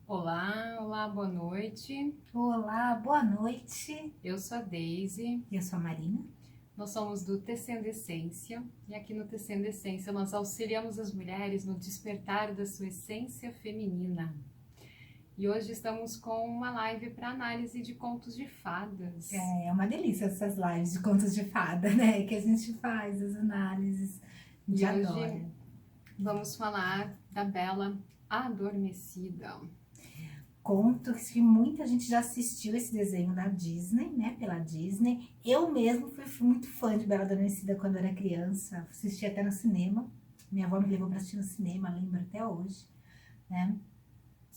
Olá, olá, boa noite. Olá, boa noite. Eu sou a Daisy, Eu sou a Marina. nós somos do Tecendo Essência e aqui no Tecendo Essência nós auxiliamos as mulheres no despertar da sua essência feminina. E hoje estamos com uma live para análise de contos de fadas. É uma delícia essas lives de contos de fada, né? Que a gente faz as análises. A gente E adora. hoje vamos falar da Bela Adormecida. Conto que muita gente já assistiu esse desenho da Disney, né? Pela Disney. Eu mesmo fui muito fã de Bela Adormecida quando eu era criança. Assisti até no cinema. Minha avó me levou para assistir no cinema, lembro até hoje, né?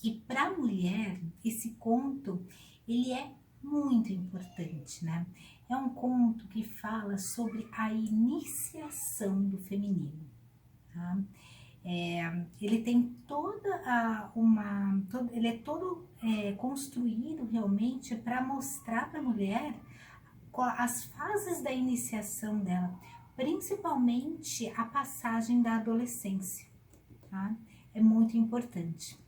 E para mulher, esse conto, ele é muito importante, né? É um conto que fala sobre a iniciação do feminino, tá? Ele tem ele é todo construído realmente para mostrar para a mulher as fases da iniciação dela, principalmente a passagem da adolescência, tá? É muito importante.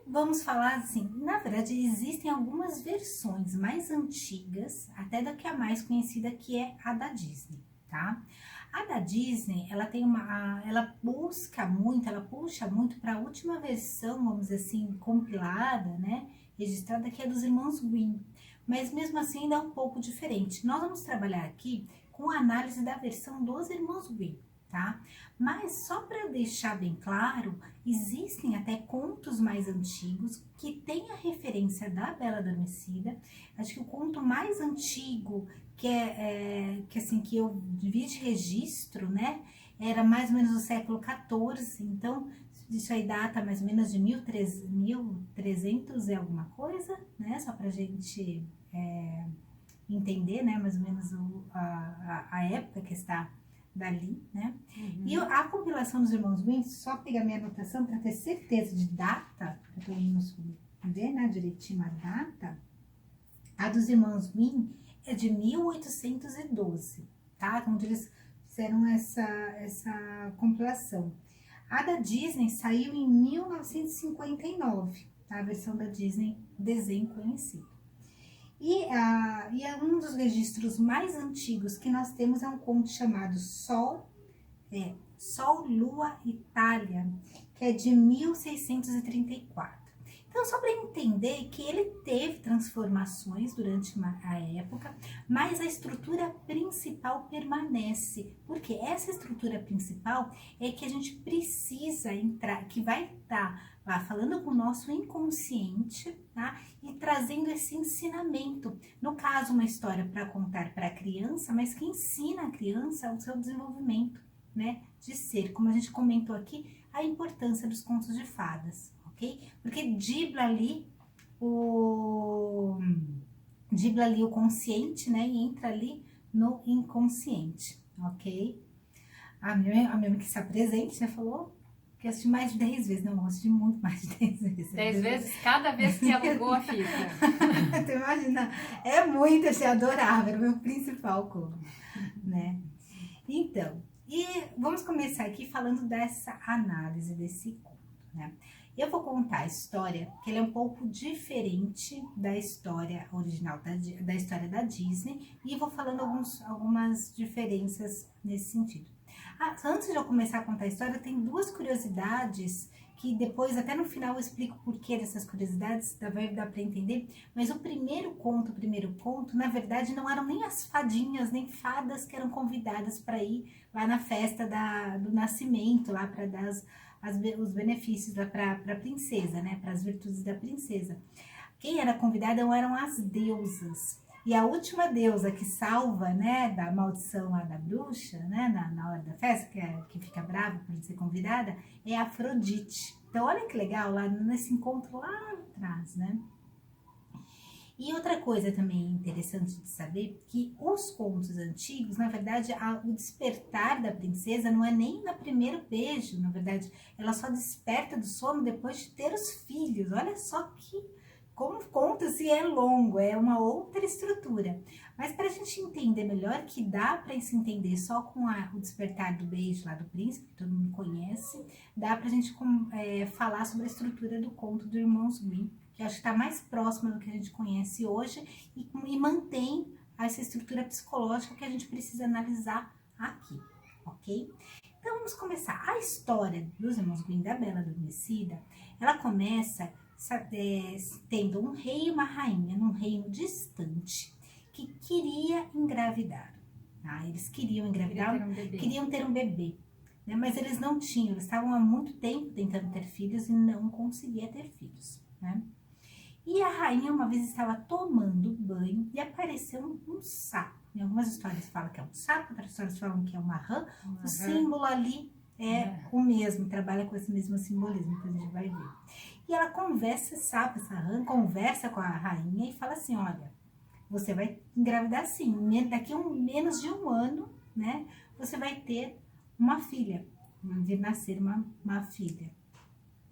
Vamos falar assim, na verdade existem algumas versões mais antigas, até da que a mais conhecida, que é a da Disney, tá? A da Disney, ela puxa muito para a última versão, vamos dizer assim, compilada, né? Registrada, que é dos irmãos Grimm, mas mesmo assim ainda é um pouco diferente. Nós vamos trabalhar aqui com a análise da versão dos irmãos Grimm, tá? Mas só para deixar bem claro, existem até contos mais antigos que têm a referência da Bela Adormecida. Acho que o conto mais antigo que eu vi de registro, né, era mais ou menos do século XIV. Então isso aí data mais ou menos de 1300 e alguma coisa, né? Só para gente entender, né, mais ou menos a época que está dali, né? E a compilação dos irmãos Grimm, só pegar minha anotação para ter certeza de data, para todo mundo ver, né, direitinho a data. A dos irmãos Grimm é de 1812, tá? Onde eles fizeram essa compilação. A da Disney saiu em 1959, tá? A versão da Disney, desenho conhecido. E um dos registros mais antigos que nós temos é um conto chamado Sol, Lua, Itália, que é de 1634. Então, só para entender que ele teve transformações durante a época, mas a estrutura principal permanece, porque essa estrutura principal é que a gente precisa entrar, que vai estar lá falando com o nosso inconsciente, tá? E trazendo esse ensinamento. No caso, uma história para contar para a criança, mas que ensina a criança o seu desenvolvimento, né? De ser, como a gente comentou aqui, a importância dos contos de fadas. Porque dibla ali o consciente, né? E entra ali no inconsciente, ok? A minha que está presente, né? Falou que assisti mais de 10 vezes. Não, eu assisti muito mais de 10 vezes. 10 vezes cada vez que alugou a fita. Tu imagina, é muito, achei adorável, era o meu principal conto, né? Então, e vamos começar aqui falando dessa análise desse conto, né? Eu vou contar a história, que ele é um pouco diferente da história original, da história da Disney, e vou falando algumas diferenças nesse sentido. Antes de eu começar a contar a história, tem duas curiosidades, que depois, até no final, eu explico o porquê dessas curiosidades, vai dar para entender, mas o primeiro conto, na verdade, não eram nem as fadinhas, nem fadas que eram convidadas para ir lá na festa do nascimento, lá para dar os benefícios para a princesa, né? Para as virtudes da princesa. Quem era convidada eram as deusas. E a última deusa que salva, né, da maldição lá da bruxa, né, na hora da festa, que fica brava por ser convidada, é a Afrodite. Então, olha que legal lá nesse encontro lá atrás, né? E outra coisa também interessante de saber, que os contos antigos, na verdade, o despertar da princesa não é nem no primeiro beijo, na verdade, ela só desperta do sono depois de ter os filhos. Olha só que como conta-se é longo, é uma outra estrutura. Mas para a gente entender melhor, que dá para se entender só com o Despertar do Beijo lá do Príncipe, que todo mundo conhece, dá para a gente falar sobre a estrutura do conto do Irmãos Grimm, que eu acho que está mais próxima do que a gente conhece hoje e mantém essa estrutura psicológica que a gente precisa analisar aqui, ok? Então vamos começar. A história dos Irmãos Grimm da Bela Adormecida, ela começa tendo um rei e uma rainha num reino distante que queria engravidar. Tá? Eles queriam engravidar, queriam ter um bebê, né? Mas eles não tinham, eles estavam há muito tempo tentando ter filhos e não conseguiam ter filhos, né? E a rainha uma vez estava tomando banho e apareceu um sapo. Em algumas histórias falam que é um sapo, outras histórias falam que é uma rã. O símbolo ali é o mesmo, trabalha com esse mesmo simbolismo, depois a gente vai ver. E ela conversa, sapo, essa rã, conversa com a rainha e fala assim, olha, você vai engravidar sim, daqui a menos de um ano, né, você vai ter uma filha, vai nascer uma filha.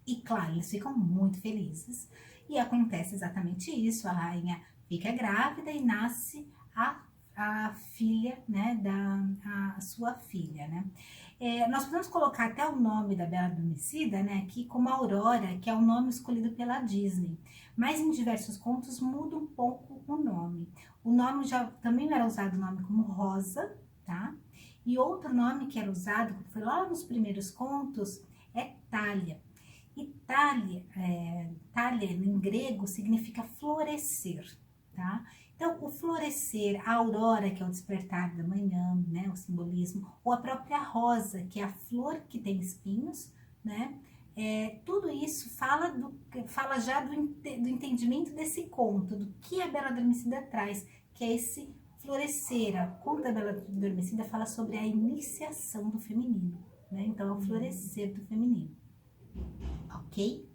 E claro, eles ficam muito felizes. E acontece exatamente isso, a rainha fica grávida e nasce a filha, né, a sua filha, né. Nós podemos colocar até o nome da Bela Adormecida, né, aqui como Aurora, que é o nome escolhido pela Disney. Mas em diversos contos muda um pouco o nome. O nome também era usado o nome como Rosa, tá? E outro nome que era usado, que foi lá nos primeiros contos, é Thalia. E Thalia em grego significa florescer, tá? Então, o florescer, a aurora, que é o despertar da manhã, né, o simbolismo, ou a própria rosa, que é a flor que tem espinhos, né? Tudo isso fala já do entendimento desse conto, do que a Bela Adormecida traz, que é esse florescer. O conto da Bela Adormecida fala sobre a iniciação do feminino, né? Então, é o florescer do feminino. Ok?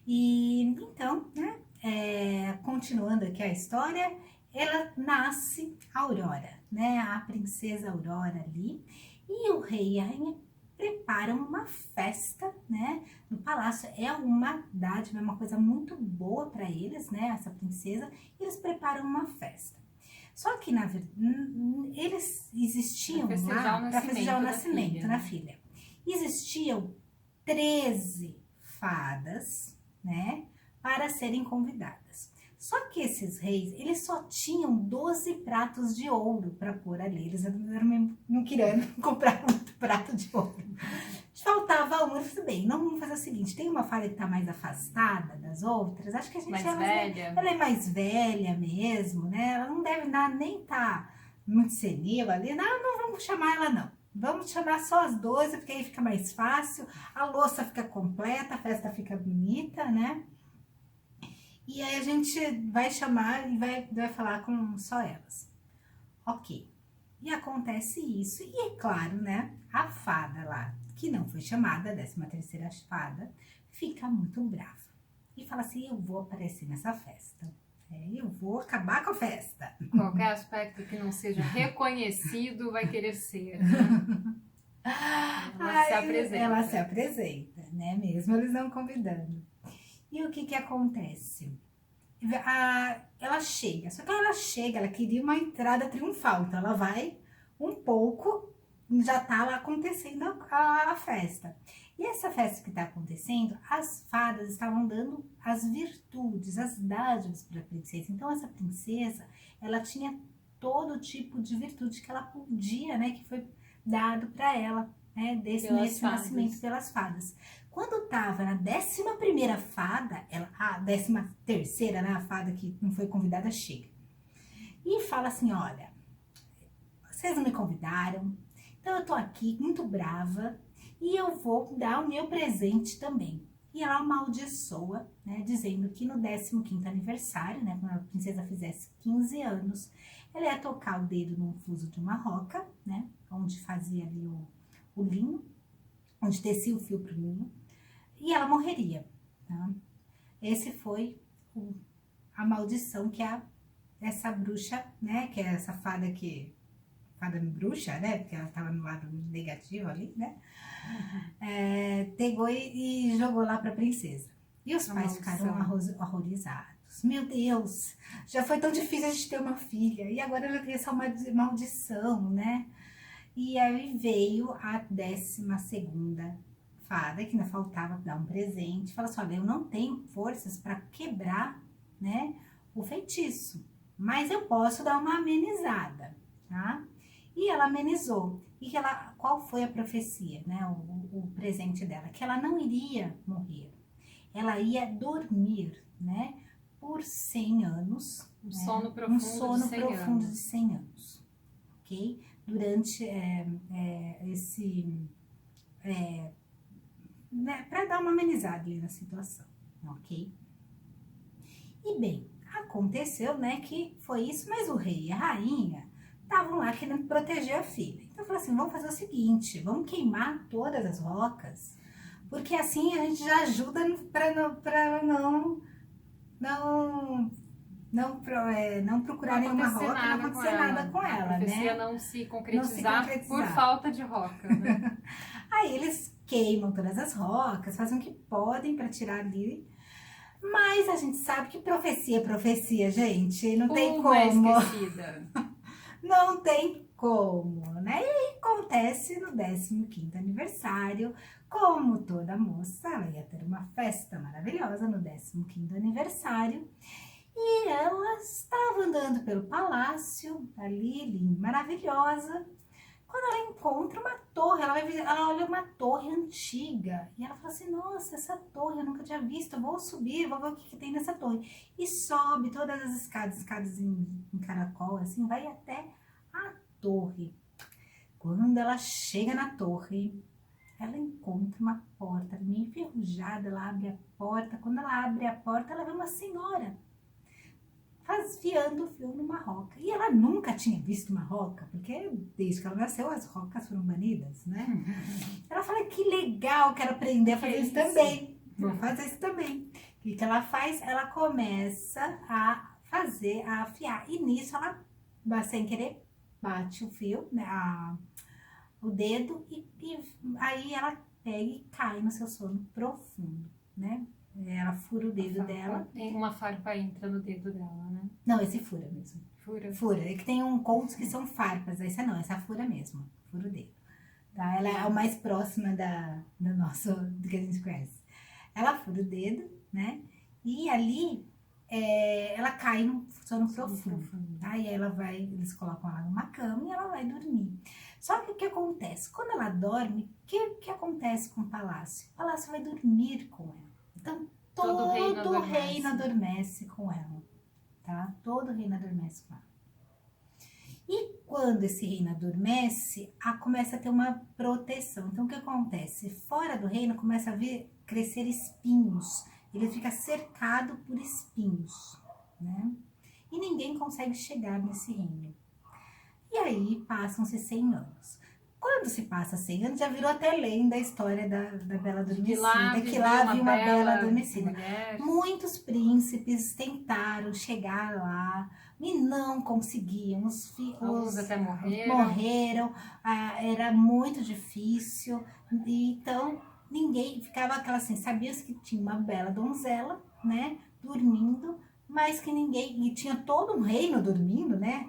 E então, né, continuando aqui a história, ela nasce Aurora, né, a princesa Aurora ali, e o rei e a rainha preparam uma festa, né, no palácio. É uma dádiva, é uma coisa muito boa para eles, né, essa princesa, e eles preparam uma festa. Só que, na verdade, eles existiam lá para festejar o nascimento da filha. Existiam 13 fadas, né, para serem convidadas. Só que esses reis, eles só tinham 12 pratos de ouro para pôr ali. Eles não queriam comprar muito prato de ouro. Faltava uma, tudo bem, não vamos fazer o seguinte, tem uma fada que está mais afastada das outras, acho que a gente mais velha. Ela é mais velha mesmo, né? Ela não deve nem estar muito senil ali, não vamos chamar ela não. Vamos chamar só as 12, porque aí fica mais fácil, a louça fica completa, a festa fica bonita, né? E aí a gente vai chamar e vai falar com só elas. Ok. E acontece isso. E é claro, né? A fada lá, que não foi chamada, a 13ª fada, fica muito brava. E fala assim, eu vou aparecer nessa festa. Eu vou acabar com a festa. Qualquer aspecto que não seja reconhecido vai querer ser, né? Ela se apresenta, né? Mesmo eles não convidando. E o que acontece? Ela chega, só que ela queria uma entrada triunfal, então ela vai um pouco, já tá lá acontecendo a festa. E essa festa que está acontecendo, as fadas estavam dando as virtudes, as dádivas para a princesa. Então, essa princesa, ela tinha todo tipo de virtude que ela podia, né, que foi dado para ela, né, nesse nascimento pelas fadas. Quando estava na 11ª fada, a 13ª, né, a fada que não foi convidada, chega. E fala assim, olha, vocês não me convidaram, então eu tô aqui muito brava, e eu vou dar o meu presente também. E ela amaldiçoa, né, dizendo que no 15º aniversário, né, quando a princesa fizesse 15 anos, ela ia tocar o dedo num fuso de uma roca, né, onde fazia ali o linho, onde tecia o fio pro linho, e ela morreria. Tá? Esse foi a maldição que essa bruxa, né, que é essa fada bruxa, né, porque ela estava no lado negativo ali, né, pegou e jogou lá para a princesa. E os A pais ficaram maldição. horrorizados. Meu Deus, já foi tão difícil a gente ter uma filha. E agora ela tem essa maldição, né? E aí veio a 12ª fada, que ainda faltava dar um presente. Fala assim, olha, eu não tenho forças para quebrar, né, o feitiço. Mas eu posso dar uma amenizada, tá? E ela amenizou. E qual foi a profecia, né? O presente dela? Que ela não iria morrer. Ela ia dormir, né? Por 100 anos. Um Né? sono Um profundo de sono 100 profundo de anos. 100 anos. Ok? Durante esse... né? Para dar uma amenizada ali na situação. Ok? E bem, aconteceu, né, que foi isso, mas o rei e a rainha estavam lá querendo proteger a filha. Então, falou assim, vamos fazer o seguinte, vamos queimar todas as rocas, porque assim a gente já ajuda para não procurar Não nenhuma acontecer roca, não nada com acontecer nada ela. com A ela, profecia né? não se Não se concretizar por concretizar. falta de roca, né? Aí eles queimam todas as rocas, fazem o que podem para tirar ali. Mas a gente sabe que profecia é profecia, gente. Não tem Uma é como. esquecida. Não tem como, né? E aí acontece no 15º aniversário. Como toda moça, ela ia ter uma festa maravilhosa no 15º aniversário. E ela estava andando pelo palácio, ali, linda, maravilhosa. Quando ela encontra uma torre, ela olha uma torre antiga e ela fala assim, nossa, essa torre eu nunca tinha visto, eu vou subir, vou ver o que tem nessa torre. E sobe todas as escadas em caracol, assim, vai até a torre. Quando ela chega na torre, ela encontra uma porta meio enferrujada, ela abre a porta. Quando ela abre a porta, ela vê uma senhora fiando o fio numa roca. E ela nunca tinha visto uma roca, porque desde que ela nasceu as rocas foram banidas, né? Ela fala, que legal, quero aprender a fazer isso também. Vou fazer isso também. O que ela faz? Ela começa a afiar. E nisso ela, sem querer, bate o fio, né? O dedo, e aí ela pega e cai no seu sono profundo, né? Ela fura o dedo dela. Uma farpa entra no dedo dela, né? Não, esse fura mesmo. Fura. Fura. É que tem contos que são farpas. Essa não, essa fura mesmo. Fura o dedo. Tá? Ela é a mais próxima do que a gente conhece. Ela fura o dedo, né? E ali ela cai no sono profundo. Tá? E aí eles colocam ela numa cama e ela vai dormir. Só que o que acontece? Quando ela dorme, o que acontece com o palácio? O palácio vai dormir com ela. Então, todo o reino adormece com ela, tá? Todo o reino adormece com ela. E quando esse reino adormece, começa a ter uma proteção. Então, o que acontece? Fora do reino começa a crescer espinhos. Ele fica cercado por espinhos, né? E ninguém consegue chegar nesse reino. E aí, passam-se 100 anos. Quando se passa 100 anos, já virou até lenda a história da Bela Adormecida, que lá havia uma Bela Adormecida. Mulher. Muitos príncipes tentaram chegar lá e não conseguiam. Alguns até morreram. Morreram, era muito difícil. Então, ninguém ficava aquela assim, sabia-se que tinha uma bela donzela, né, dormindo, mas que ninguém, e tinha todo um reino dormindo, né?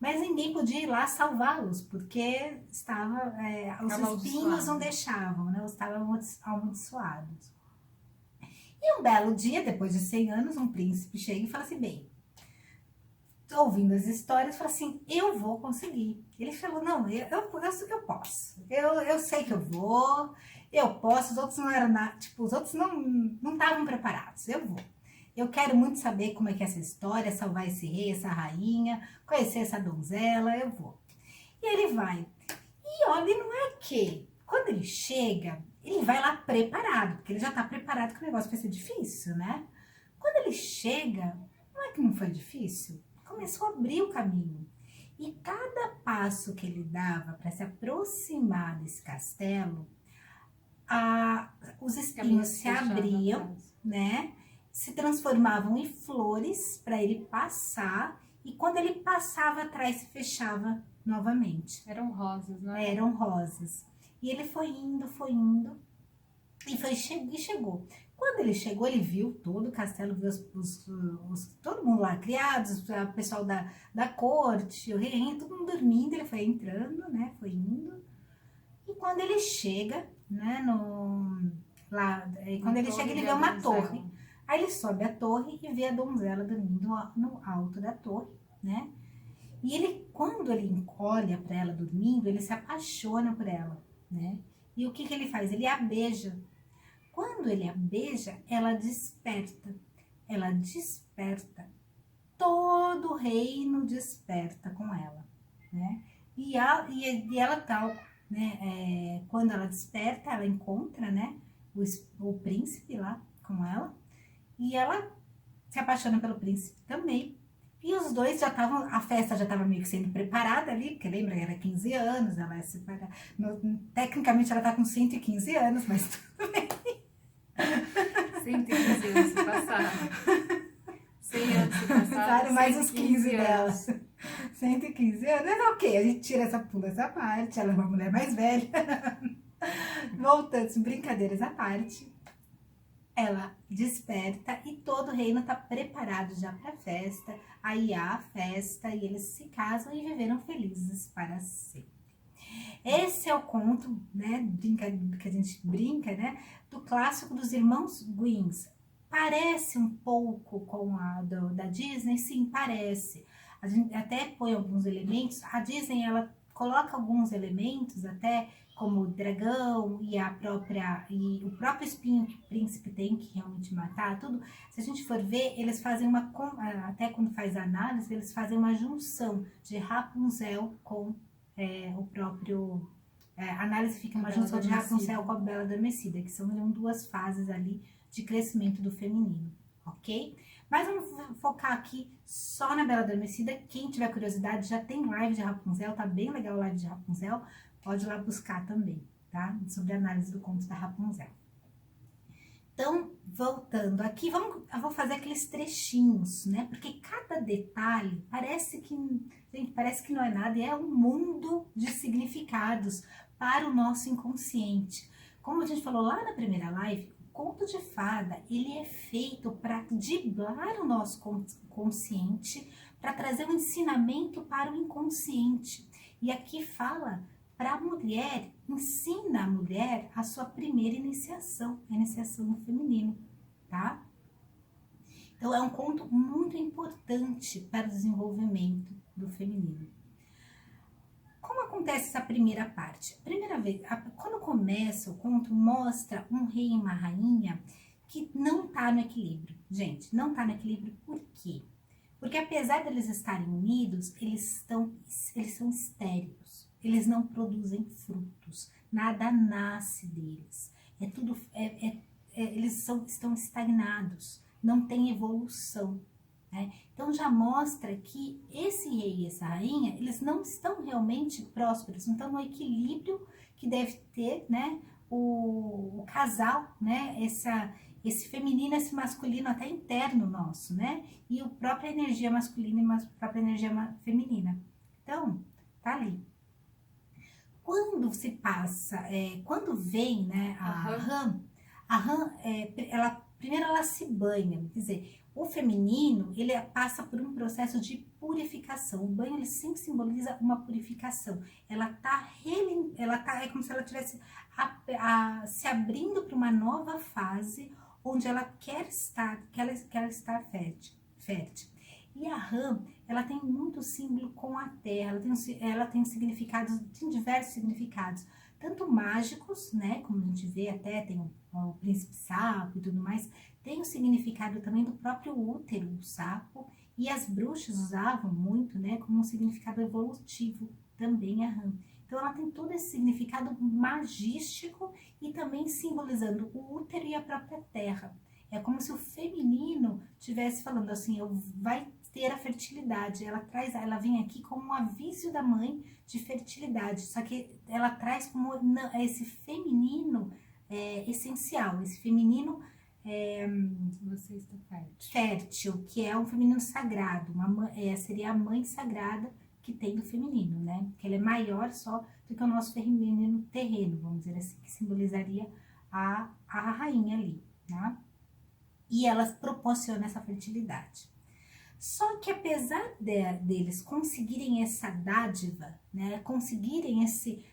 Mas ninguém podia ir lá salvá-los, porque os espinhos não deixavam, né? Estavam amaldiçoados. E um belo dia, depois de 100 anos, um príncipe chega e fala assim, bem, ouvindo as histórias, fala assim, eu vou conseguir. Ele falou, não, eu posso. Eu sei que eu posso, os outros não eram nada, tipo, os outros não estavam preparados, eu vou. Eu quero muito saber como é que é essa história, salvar esse rei, essa rainha, conhecer essa donzela, eu vou. E ele vai. E olha, não é que, quando ele chega, ele vai lá preparado, porque ele já tá preparado que o negócio vai ser difícil, né? Quando ele chega, não é que não foi difícil? Começou a abrir o caminho. E cada passo que ele dava para se aproximar desse castelo, os espinhos se abriam, né? Se transformavam em flores para ele passar, e quando ele passava atrás se fechava novamente. Eram rosas, não é? Eram rosas. E ele foi indo e chegou. Quando Quando ele chegou, ele viu todo o castelo, viu todo mundo lá, criados, o pessoal da corte, o rei, todo mundo dormindo, ele foi entrando, né, foi indo. E quando ele chega, né, quando ele chega, ele vê uma torre. Aí ele sobe a torre e vê a donzela dormindo no alto da torre, né? E quando ele olha para ela dormindo, ele se apaixona por ela, né? E o que ele faz? Ele a beija. Quando ele a beija, ela desperta. Ela desperta. Todo o reino desperta com ela, né? E ela tal, né? Quando ela desperta, ela encontra, né? O príncipe lá com ela. E ela se apaixona pelo príncipe também. E os dois a festa já estava meio que sendo preparada ali, porque lembra, era 15 anos, ela é separada. Tecnicamente ela tá com 115 anos, mas tudo bem. 115 anos se passaram. 100 anos se passaram, mais os 15 dela. anos. 115 anos, mas ok, a gente pula essa parte, ela é uma mulher mais velha. Voltando, brincadeiras à parte. Ela desperta e todo o reino está preparado já para a festa. Aí há a festa e eles se casam e viveram felizes para sempre. Esse é o conto, né, que a gente brinca, né, do clássico dos irmãos Grimm. Parece um pouco com a da Disney? Sim, parece. A gente até põe alguns elementos. A Disney, ela coloca alguns elementos até como o dragão e o próprio espinho que o príncipe tem que realmente matar, tudo. Se a gente for ver, eles fazem até quando faz a análise, eles fazem uma junção de Rapunzel com o próprio... a análise fica uma junção de Rapunzel com a Bela Adormecida, que são duas fases ali de crescimento do feminino, ok? Mas vamos focar aqui só na Bela Adormecida. Quem tiver curiosidade, já tem live de Rapunzel, tá bem legal a live de Rapunzel. Pode ir lá buscar também, tá? Sobre a análise do conto da Rapunzel. Então, voltando aqui, eu vou fazer aqueles trechinhos, né? Porque cada detalhe parece que não é nada e é um mundo de significados para o nosso inconsciente. Como a gente falou lá na primeira live, o conto de fada, ele é feito para driblar o nosso consciente, para trazer um ensinamento para o inconsciente. E aqui fala para a mulher, ensina a mulher a sua primeira iniciação, a iniciação no feminino, tá? Então, é um conto muito importante para o desenvolvimento do feminino. Como acontece essa primeira parte? Primeira vez, quando começa o conto, mostra um rei e uma rainha que não está no equilíbrio. Gente, não está no equilíbrio por quê? Porque apesar deles estarem unidos, eles são estéreos. Eles não produzem frutos, nada nasce deles. Eles estão estagnados, não tem evolução, né? Então já mostra que esse rei e essa rainha, eles não estão realmente prósperos, não estão no equilíbrio que deve ter, né, o casal, né, esse feminino, esse masculino até interno nosso, né, e a própria energia masculina e a própria energia feminina. Então, tá ali. Quando se passa, quando vem, né, a rã, primeiro ela se banha, quer dizer, o feminino, ele passa por um processo de purificação. O banho, ele sempre simboliza uma purificação. É como se ela estivesse se abrindo para uma nova fase, onde ela quer estar fértil. E a rã, ela tem muito símbolo com a terra, ela tem significados, tem diversos significados, tanto mágicos, né, como a gente vê até, tem o príncipe sapo e tudo mais, tem o significado também do próprio útero do sapo, e as bruxas usavam muito, né, como um significado evolutivo também a rã. Então ela tem todo esse significado magístico e também simbolizando o útero e a própria terra. É como se o feminino estivesse falando assim, vai ter a fertilidade. Ela vem aqui como um aviso da mãe de fertilidade, só que ela traz como esse feminino essencial, esse feminino você está fértil, que é um feminino sagrado, seria a mãe sagrada que tem do feminino, né? Que ela é maior só do que o nosso feminino terreno, vamos dizer assim, que simbolizaria a rainha ali, né? e elas proporcionam essa fertilidade. Só que apesar deles conseguirem essa dádiva, né, conseguirem esse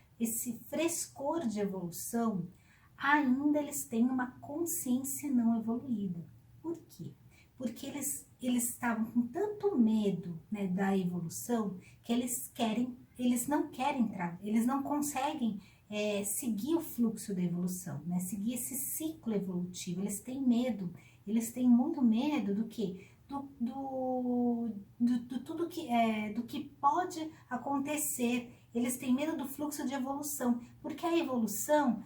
frescor de evolução, ainda eles têm uma consciência não evoluída. Por quê? Porque eles estavam com tanto medo, né, da evolução, que eles não conseguem seguir o fluxo da evolução, né, seguir esse ciclo evolutivo. Eles têm medo, eles têm muito medo do quê? Do que pode acontecer. Eles têm medo do fluxo de evolução, porque a evolução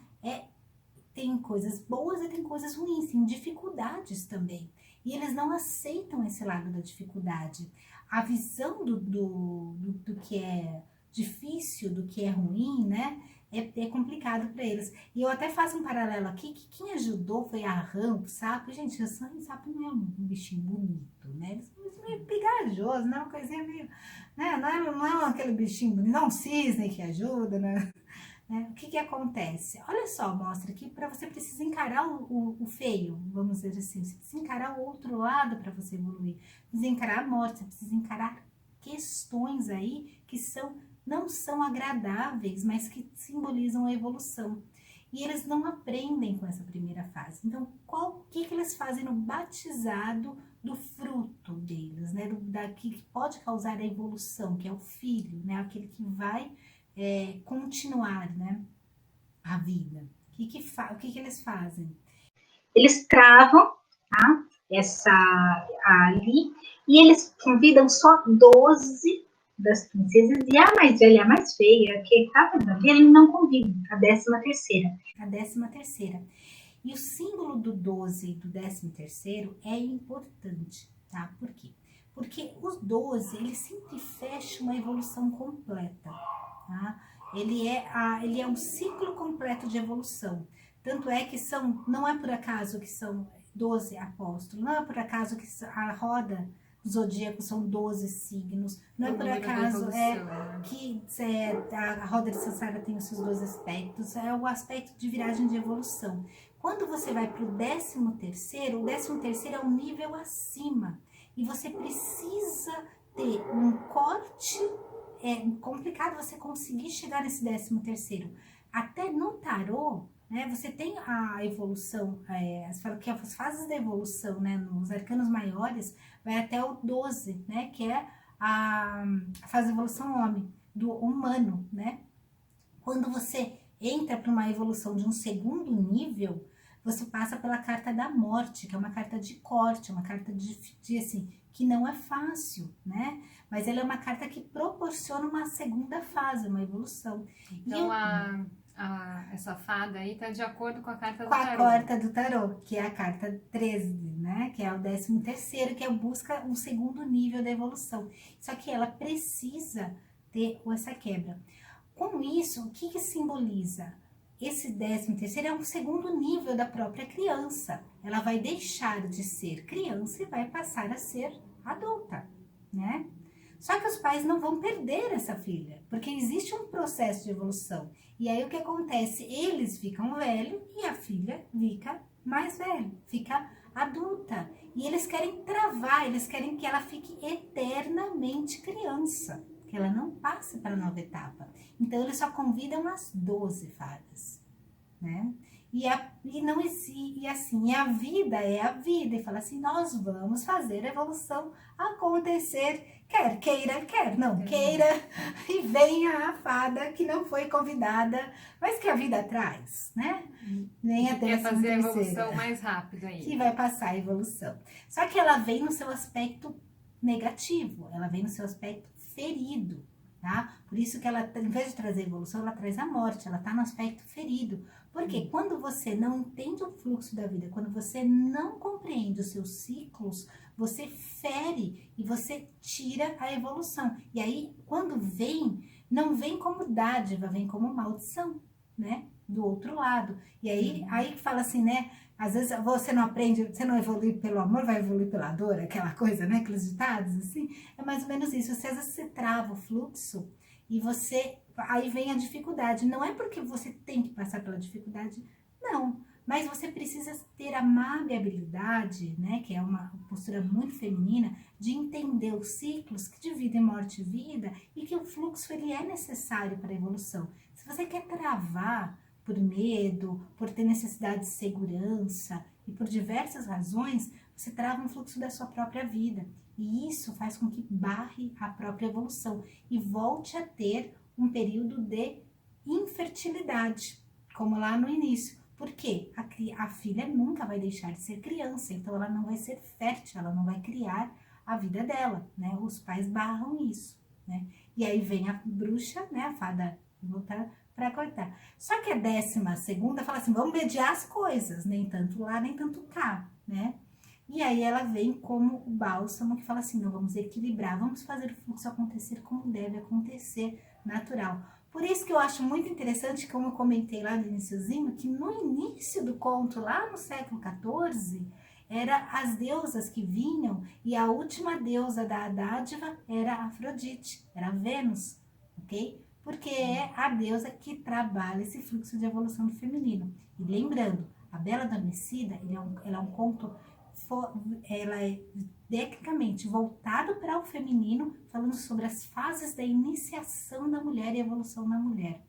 tem coisas boas e tem coisas ruins, tem dificuldades também. E eles não aceitam esse lado da dificuldade. A visão do que é difícil, do que é ruim, né? É complicado para eles. E eu até faço um paralelo aqui, que quem ajudou foi a rã, o sapo. Gente, o sapo não é um bichinho bonito, né? Eles são meio pegajosos, não é uma coisinha meio... Né? Não é aquele bichinho bonito, não é um cisne que ajuda, né? O que acontece? Olha só, mostra aqui, para você precisa encarar o feio, vamos dizer assim. Você precisa encarar o outro lado para você evoluir. Precisa encarar a morte, você precisa encarar questões aí que não são agradáveis, mas que simbolizam a evolução. E eles não aprendem com essa primeira fase. Então, o que eles fazem no batizado do fruto deles, né? Que pode causar a evolução, que é o filho, né? Aquele que vai continuar, né, a vida. O que eles fazem? Eles travam, tá, ali, e eles convidam só 12 das princesas, e a mais velha, a mais feia, que estava ali, ele não convida, a 13ª. A 13ª. E o símbolo do 12 e do 13º é importante, tá? Por quê? Porque os 12, eles sempre fecham uma evolução completa. Tá? Ele é um ciclo completo de evolução. Tanto é que não é por acaso que são 12 apóstolos, não é por acaso que a roda do zodíaco são 12 signos, não é por acaso que a roda de Sansara tem os seus 12 aspectos, é o aspecto de viragem de evolução. Quando você vai para o 13º, o 13º é um nível acima, e você precisa ter um corte. É complicado você conseguir chegar nesse 13º. Até no tarô, né, você tem a evolução, as fases da evolução, né, nos arcanos maiores, vai até o 12, né, que é a fase de evolução homem, do humano, né? Quando você entra para uma evolução de um segundo nível, você passa pela carta da morte, que é uma carta de corte, uma carta de assim, que não é fácil, né? Mas ela é uma carta que proporciona uma segunda fase, uma evolução. Então, essa fada aí está de acordo com a carta do tarô. Com a carta do tarô, que é a carta 13, né? Que é o 13º, que busca um segundo nível da evolução. Só que ela precisa ter essa quebra. Com isso, o que simboliza? Esse 13º é um segundo nível da própria criança. Ela vai deixar de ser criança e vai passar a ser adulta, né? Só que os pais não vão perder essa filha, porque existe um processo de evolução. E aí o que acontece? Eles ficam velhos e a filha fica mais velha, fica adulta. E eles querem travar, eles querem que ela fique eternamente criança, que ela não passe para a nova etapa. Então eles só convidam as 12 fadas, né? E assim, a vida é a vida. E fala assim, nós vamos fazer a evolução acontecer, quer queira, quer não queira. E venha a fada que não foi convidada, mas que a vida traz, né? Venha quer fazer a evolução mais rápido aí. Que vai passar a evolução. Só que ela vem no seu aspecto negativo, ela vem no seu aspecto ferido, tá? Por isso que ela, em vez de trazer evolução, ela traz a morte, ela tá no aspecto ferido. Porque quando você não entende o fluxo da vida, quando você não compreende os seus ciclos, você fere e você tira a evolução. E aí, quando vem, não vem como dádiva, vem como maldição, né? Do outro lado. E aí que fala assim, né? Às vezes você não aprende, você não evolui pelo amor, vai evoluir pela dor, aquela coisa, né? Aqueles ditados, assim. É mais ou menos isso. Às vezes você trava o fluxo e aí vem a dificuldade. Não é porque você tem que passar pela dificuldade, não. mas você precisa ter a maleabilidade, né, que é uma postura muito feminina, de entender os ciclos de vida e morte e vida, e que o fluxo ele é necessário para a evolução. Se você quer travar por medo, por ter necessidade de segurança e por diversas razões, você trava um fluxo da sua própria vida. E isso faz com que barre a própria evolução e volte a ter um período de infertilidade, como lá no início. Por quê? A filha nunca vai deixar de ser criança, então ela não vai ser fértil, ela não vai criar a vida dela, né? Os pais barram isso, né? E aí vem a bruxa, né? A fada voltar para cortar. Só que a 12ª fala assim, vamos mediar as coisas, nem tanto lá, nem tanto cá, né? E aí ela vem como o bálsamo que fala assim, não, vamos equilibrar, vamos fazer o fluxo acontecer como deve acontecer, natural. Por isso que eu acho muito interessante, como eu comentei lá no iniciozinho, que no início do conto, lá no século XIV, eram as deusas que vinham, e a última deusa da dádiva era Afrodite, era Vênus, ok? Porque é a deusa que trabalha esse fluxo de evolução do feminino. E lembrando, a Bela Adormecida, ela é um conto, ela é tecnicamente voltado para o feminino, falando sobre as fases da iniciação da mulher e evolução da mulher.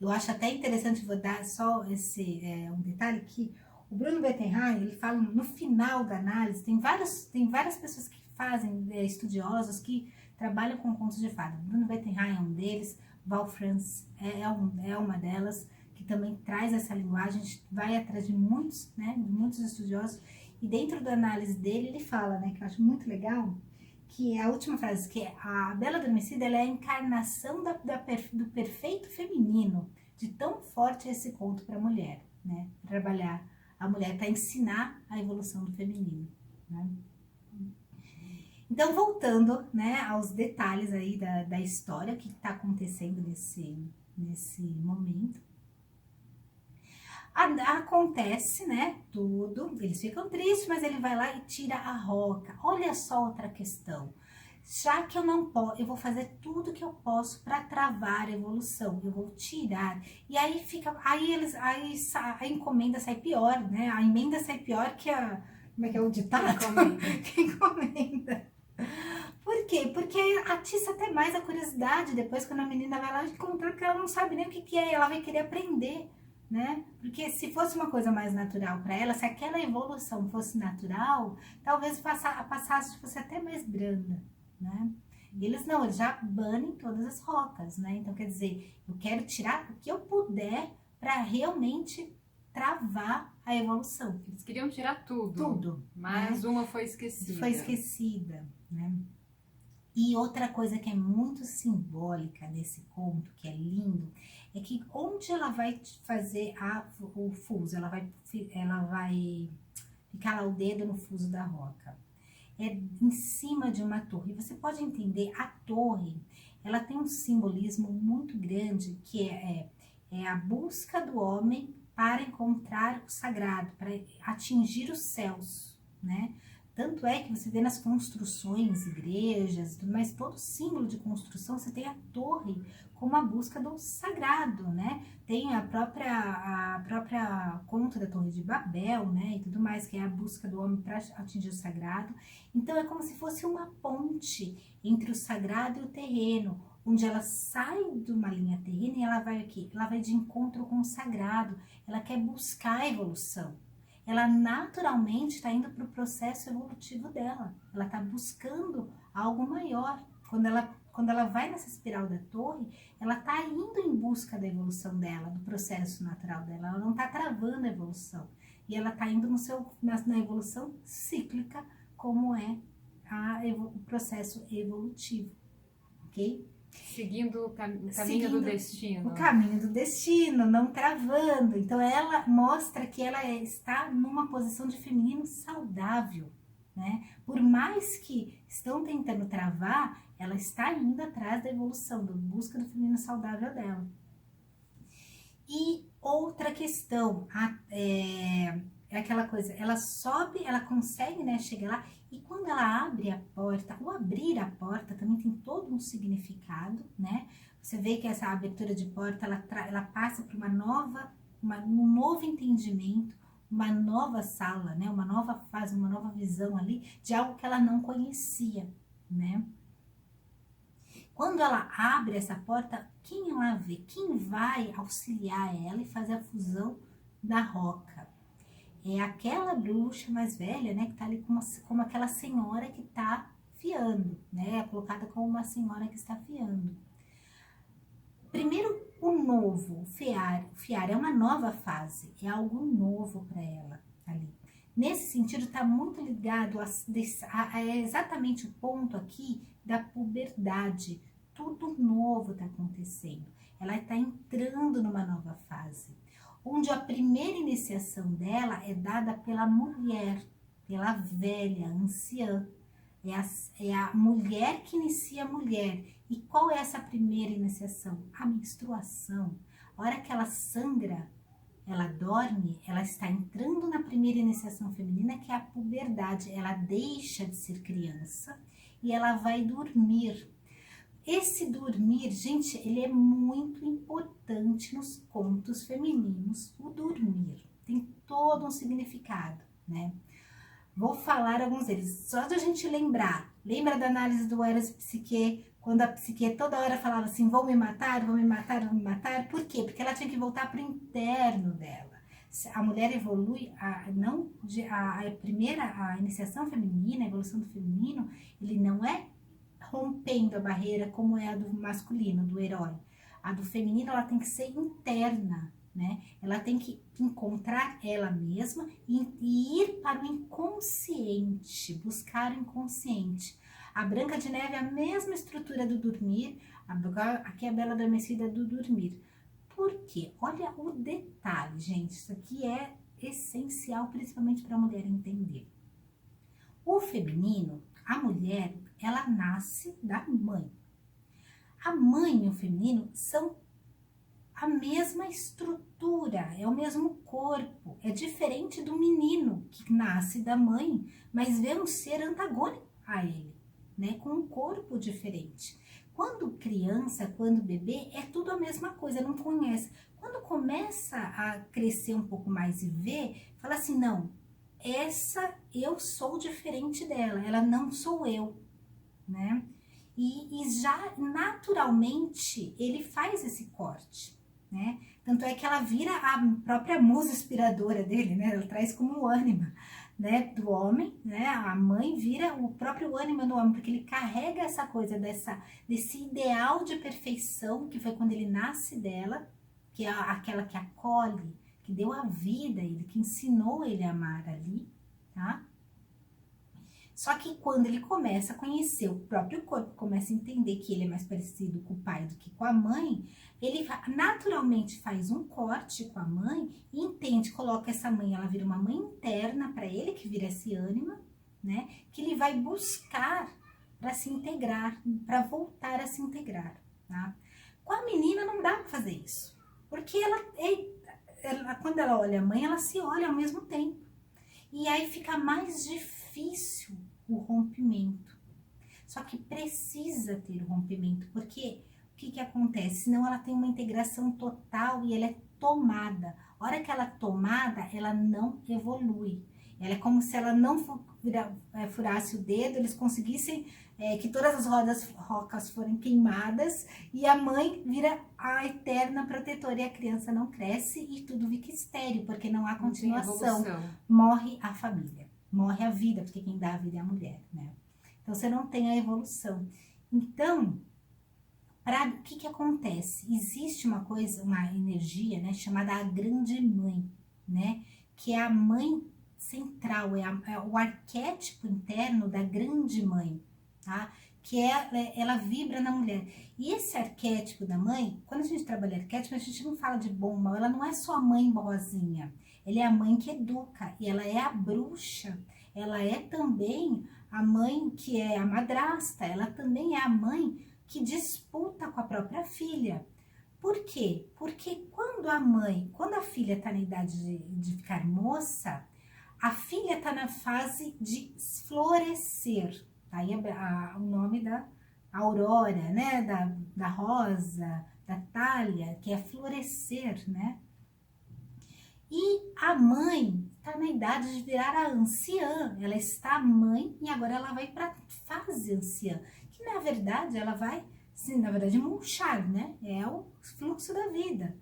Eu acho até interessante, vou dar só um detalhe, que o Bruno Bettenheim, ele fala no final da análise, tem várias pessoas que fazem, estudiosos, que trabalham com contos de fada. Bruno Bettenheim é um deles, Val Franz é uma delas, que também traz essa linguagem, a gente vai atrás de muitos, né, de muitos estudiosos, e dentro da análise dele, ele fala, né, que eu acho muito legal, que é a última frase, que é a Bela Adormecida, ela é a encarnação do perfeito feminino, de tão forte é esse conto para a mulher, né, trabalhar a mulher para ensinar a evolução do feminino, né. Então, voltando, né, aos detalhes aí da história, o que está acontecendo nesse momento. Acontece, né, tudo, eles ficam tristes, mas ele vai lá e tira a roca. Olha só outra questão. Já que eu não posso, eu vou fazer tudo que eu posso para travar a evolução, eu vou tirar. E aí fica, a encomenda sai pior, né? A emenda sai pior que como é que é o ditado? Que encomenda. Por quê? Porque atiça até mais a curiosidade depois, quando a menina vai lá encontrar, que ela não sabe nem o que é, ela vai querer aprender, né? Porque se fosse uma coisa mais natural para ela, se aquela evolução fosse natural, talvez a passagem fosse até mais branda, né? E eles não, eles já banem todas as rocas, né? Então, quer dizer, eu quero tirar o que eu puder para realmente travar a evolução. Eles queriam tirar tudo. Tudo. Mas né? uma foi esquecida. Foi esquecida, né? E outra coisa que é muito simbólica nesse conto, que é lindo, é que onde ela vai fazer o fuso, ela vai ficar lá o dedo no fuso da roca. É em cima de uma torre. E você pode entender, a torre, ela tem um simbolismo muito grande, que é a busca do homem para encontrar o sagrado, para atingir os céus, né? Tanto é que você vê nas construções, igrejas, mas todo símbolo de construção, você tem a torre como a busca do sagrado, né? Tem a própria conta da Torre de Babel, né? E tudo mais, que é a busca do homem para atingir o sagrado. Então, é como se fosse uma ponte entre o sagrado e o terreno, onde ela sai de uma linha terrena e ela vai aqui, ela vai de encontro com o sagrado, ela quer buscar a evolução. Ela naturalmente está indo para o processo evolutivo dela. Ela está buscando algo maior. Quando ela vai nessa espiral da torre, ela está indo em busca da evolução dela, do processo natural dela. Ela não está travando a evolução. E ela está indo na evolução cíclica, como é o processo evolutivo. Ok? Seguindo o caminho do destino. O caminho do destino, não travando. Então, ela mostra que ela está numa posição de feminino saudável, né? Por mais que estão tentando travar, ela está indo atrás da evolução, da busca do feminino saudável dela. E outra questão, é aquela coisa, ela sobe, ela consegue, né, chegar lá, e quando ela abre a porta, o abrir a porta também tem todo um significado, né? Você vê que essa abertura de porta, ela passa por uma nova um novo entendimento, uma nova sala, né? Uma nova fase, uma nova visão ali de algo que ela não conhecia, né? Quando ela abre essa porta, quem ela vê? Quem vai auxiliar ela e fazer a fusão da roca? É aquela bruxa mais velha, né? Que tá ali como aquela senhora que tá fiando, né? É colocada como uma senhora que está fiando. Primeiro, o novo, fiar é uma nova fase, é algo novo para ela ali. Nesse sentido, está muito ligado a exatamente o ponto aqui da puberdade. Tudo novo está acontecendo. Ela está entrando numa nova fase, onde a primeira iniciação dela é dada pela mulher, pela velha, anciã. É a mulher que inicia a mulher. E qual é essa primeira iniciação? A menstruação. A hora que ela sangra, ela dorme, ela está entrando na primeira iniciação feminina, que é a puberdade. Ela deixa de ser criança e ela vai dormir. Esse dormir, gente, ele é muito importante nos contos femininos, o dormir. Tem todo um significado, né? Vou falar alguns deles. Só de a gente lembrar. Lembra da análise do Eros e Psique, quando a Psique toda hora falava assim, vão me matar, vão me matar, vão me matar. Por quê? Porque ela tinha que voltar para o interno dela. A mulher evolui, a iniciação feminina, a evolução do feminino, ele não é rompendo a barreira como é a do masculino, do herói. A do feminino, ela tem que ser interna, né? Ela tem que encontrar ela mesma e ir para o inconsciente, buscar o inconsciente. A Branca de Neve é a mesma estrutura do dormir, aqui é a Bela Adormecida do dormir. Por quê? Olha o detalhe, gente, isso aqui é essencial, principalmente para a mulher entender. O feminino, a mulher, ela nasce da mãe. A mãe e o feminino são a mesma estrutura, é o mesmo corpo, é diferente do menino que nasce da mãe, mas vê um ser antagônico a ele, né, com um corpo diferente. Quando criança, quando bebê, é tudo a mesma coisa, não conhece. Quando começa a crescer um pouco mais e vê, fala assim, não, essa eu sou diferente dela, ela não sou eu, né? E já naturalmente ele faz esse corte, né? Tanto é que ela vira a própria musa inspiradora dele, né? Ela traz como o ânima, né, do homem, né? A mãe vira o próprio ânima do homem, porque ele carrega essa coisa desse ideal de perfeição que foi quando ele nasce dela, que é aquela que acolhe, que deu a vida a ele, que ensinou ele a amar ali, tá? Só que quando ele começa a conhecer o próprio corpo, começa a entender que ele é mais parecido com o pai do que com a mãe, ele naturalmente faz um corte com a mãe e entende, coloca essa mãe, ela vira uma mãe interna para ele, que vira esse ânima, né? Que ele vai buscar para se integrar, para voltar a se integrar, tá? Com a menina não dá para fazer isso, porque quando ela olha a mãe, ela se olha ao mesmo tempo. E aí fica mais difícil o rompimento. Só que precisa ter o rompimento, porque o que acontece? Senão ela tem uma integração total e ela é tomada. A hora que ela é tomada, ela não evolui. Ela é como se ela não furasse o dedo, eles conseguissem que todas as rocas forem queimadas e a mãe vira a eterna protetora e a criança não cresce e tudo fica estéril, porque não há continuação. Morre a família, morre a vida, porque quem dá a vida é a mulher, né? Então você não tem a evolução. Então, o que acontece? Existe uma energia, né, chamada a grande mãe, né? Que é a mãe central, é o arquétipo interno da grande mãe, tá? Que ela vibra na mulher. E esse arquétipo da mãe, quando a gente trabalha arquétipo, a gente não fala de bom ou mal, ela não é só a mãe boazinha, ela é a mãe que educa, e ela é a bruxa, ela é também a mãe que é a madrasta, ela também é a mãe que disputa com a própria filha. Por quê? Porque quando a filha está na idade de ficar moça, a filha está na fase de florescer. Aí o nome da aurora, né? Da rosa, da talha, que é florescer, né? E a mãe está na idade de virar a anciã. Ela está mãe e agora ela vai para a fase anciã. Que na verdade ela vai, sim, na verdade, murchar, né? É o fluxo da vida.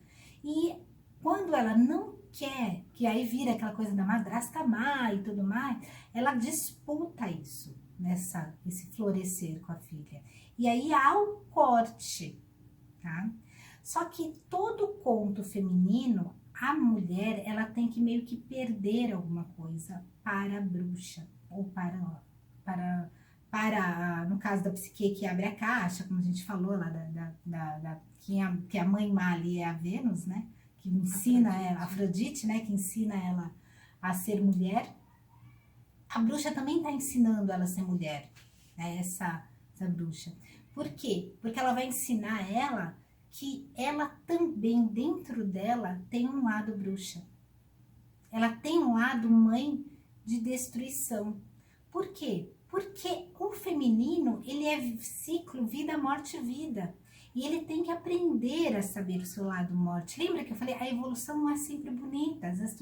E quando ela não quer, que aí vira aquela coisa da madrasta má e tudo mais, ela disputa isso, esse florescer com a filha. E aí há o corte, tá? Só que todo conto feminino, a mulher, ela tem que meio que perder alguma coisa para a bruxa, ou no caso da psique que abre a caixa, como a gente falou lá, que a mãe má ali é a Vênus, né? Que ensina ela, Afrodite, né? Que ensina ela a ser mulher. A bruxa também está ensinando ela a ser mulher, né? Essa bruxa. Por quê? Porque ela vai ensinar ela que ela também, dentro dela, tem um lado bruxa. Ela tem um lado mãe de destruição. Por quê? Porque o feminino, ele é ciclo, vida, morte, vida. E ele tem que aprender a saber o seu lado morte. Lembra que eu falei, a evolução não é sempre bonita. Às vezes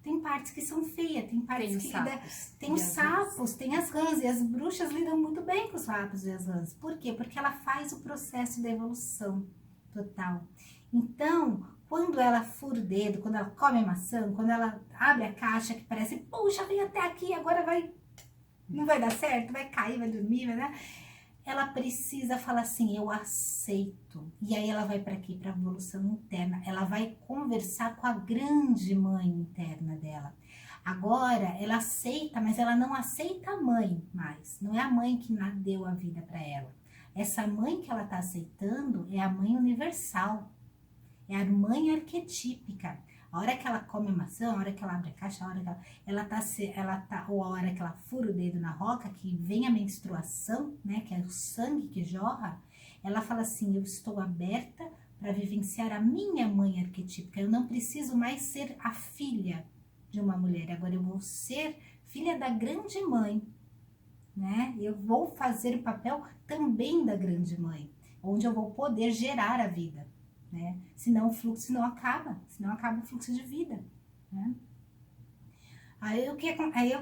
tem partes que são feias, tem partes tem os sapos, tem as rãs. E as bruxas lidam muito bem com os sapos e as rãs. Por quê? Porque ela faz o processo da evolução total. Então, quando ela fura o dedo, quando ela come a maçã, quando ela abre a caixa que parece, puxa, vem até aqui, agora não vai dar certo, vai cair, vai dormir, né? Ela precisa falar assim, eu aceito. E aí ela vai para quê? Para a evolução interna. Ela vai conversar com a grande mãe interna dela. Agora, ela aceita, mas ela não aceita a mãe mais. Não é a mãe que deu a vida para ela. Essa mãe que ela está aceitando é a mãe universal. É a mãe arquetípica. A hora que ela come a maçã, a hora que ela abre a caixa, a hora que ou a hora que ela fura o dedo na roca, que vem a menstruação, né, que é o sangue que jorra, ela fala assim, eu estou aberta para vivenciar a minha mãe arquetípica. Eu não preciso mais ser a filha de uma mulher, agora eu vou ser filha da grande mãe, né? Eu vou fazer o papel também da grande mãe, onde eu vou poder gerar a vida. Né? Senão o fluxo não acaba o fluxo de vida, né? Aí o que